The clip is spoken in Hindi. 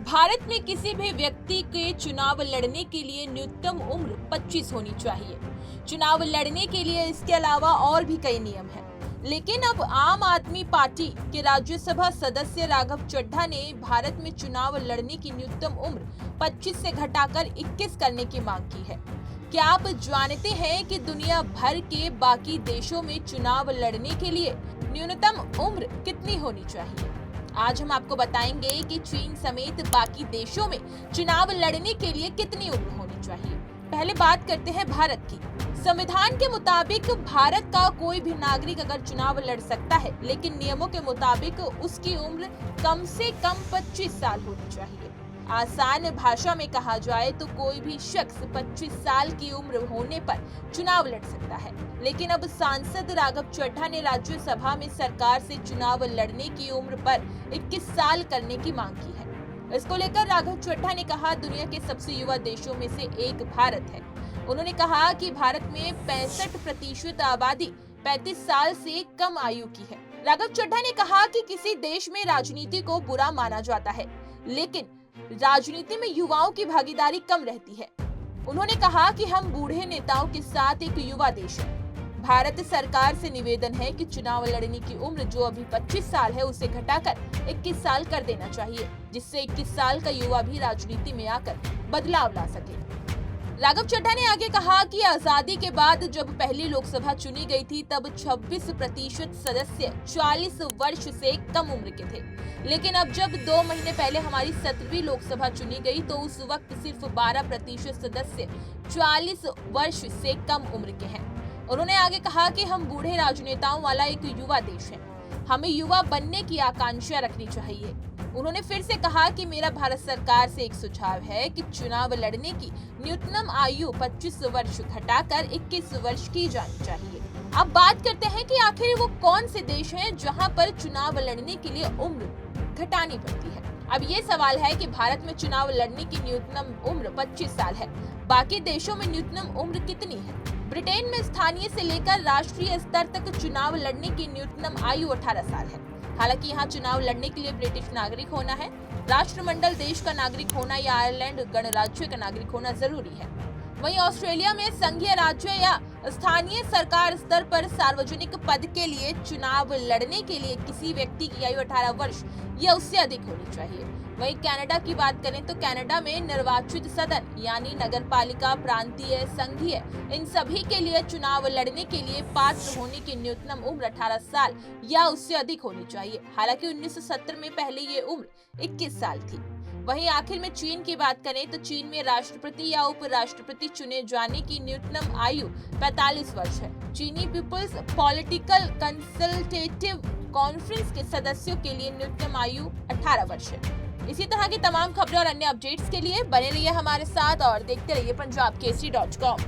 भारत में किसी भी व्यक्ति के चुनाव लड़ने के लिए न्यूनतम उम्र 25 होनी चाहिए। चुनाव लड़ने के लिए इसके अलावा और भी कई नियम हैं। लेकिन अब आम आदमी पार्टी के राज्यसभा सदस्य राघव चड्ढा ने भारत में चुनाव लड़ने की न्यूनतम उम्र 25 से घटाकर 21 करने की मांग की है। क्या आप जानते हैं कि दुनिया भर के बाकी देशों में चुनाव लड़ने के लिए न्यूनतम उम्र कितनी होनी चाहिए? आज हम आपको बताएंगे कि चीन समेत बाकी देशों में चुनाव लड़ने के लिए कितनी उम्र होनी चाहिए। पहले बात करते हैं भारत की। संविधान के मुताबिक भारत का कोई भी नागरिक अगर चुनाव लड़ सकता है, लेकिन नियमों के मुताबिक उसकी उम्र कम से कम 25 साल होनी चाहिए। आसान भाषा में कहा जाए तो कोई भी शख्स 25 साल की उम्र होने पर चुनाव लड़ सकता है। लेकिन अब सांसद राघव चड्ढा ने राज्यसभा में सरकार से चुनाव लड़ने की उम्र पर 21 साल करने की मांग की है। इसको लेकर राघव चड्ढा ने कहा, दुनिया के सबसे युवा देशों में से एक भारत है। उन्होंने कहा कि भारत में 65% आबादी 35 साल से कम आयु की है। राघव चड्ढा ने कहा कि किसी देश में राजनीति को बुरा माना जाता है, लेकिन राजनीति में युवाओं की भागीदारी कम रहती है। उन्होंने कहा कि हम बूढ़े नेताओं के साथ एक युवा देश है। भारत सरकार से निवेदन है कि चुनाव लड़ने की उम्र जो अभी 25 साल है उसे घटाकर 21 साल कर देना चाहिए, जिससे 21 साल का युवा भी राजनीति में आकर बदलाव ला सके। राघव चड्ढा ने आगे कहा कि आजादी के बाद जब पहली लोकसभा चुनी गई थी तब 26% सदस्य 40 वर्ष से कम उम्र के थे, लेकिन अब जब 2 महीने पहले हमारी 17वीं लोकसभा चुनी गई तो उस वक्त सिर्फ 12% सदस्य 40 वर्ष से कम उम्र के हैं। उन्होंने आगे कहा कि हम बूढ़े राजनेताओं वाला एक युवा देश है, हमें युवा बनने की आकांक्षा रखनी चाहिए। उन्होंने फिर से कहा कि मेरा भारत सरकार से एक सुझाव है कि चुनाव लड़ने की न्यूनतम आयु 25 वर्ष घटाकर 21 वर्ष की जानी चाहिए। अब बात करते हैं कि आखिर वो कौन से देश हैं जहां पर चुनाव लड़ने के लिए उम्र घटानी पड़ती है। अब ये सवाल है कि भारत में चुनाव लड़ने की न्यूनतम उम्र 25 साल है, बाकी देशों में न्यूनतम उम्र कितनी है? ब्रिटेन में स्थानीय से लेकर राष्ट्रीय स्तर तक चुनाव लड़ने की न्यूनतम आयु 18 साल है। हालांकि यहाँ चुनाव लड़ने के लिए ब्रिटिश नागरिक होना है, राष्ट्रमंडल देश का नागरिक होना या आयरलैंड गणराज्य का नागरिक होना जरूरी है। वहीं ऑस्ट्रेलिया में संघीय राज्य या स्थानीय सरकार स्तर पर सार्वजनिक पद के लिए चुनाव लड़ने के लिए किसी व्यक्ति की आयु 18 वर्ष या उससे अधिक होनी चाहिए। वहीं कनाडा की बात करें तो कनाडा में निर्वाचित सदन यानी नगरपालिका, प्रांतीय, संघीय, इन सभी के लिए चुनाव लड़ने के लिए पात्र होने की न्यूनतम उम्र 18 साल या उससे अधिक होनी चाहिए। हालांकि 1970 में पहले ये उम्र 21 साल थी। वहीं आखिर में चीन की बात करें तो चीन में राष्ट्रपति या उपराष्ट्रपति चुने जाने की न्यूनतम आयु 45 वर्ष है। चीनी पीपल्स पॉलिटिकल कंसल्टेटिव कॉन्फ्रेंस के सदस्यों के लिए न्यूनतम आयु 18 वर्ष है। इसी तरह की तमाम खबरें और अन्य अपडेट्स के लिए बने रहिए हमारे साथ और देखते रहिए punjabkesari.com।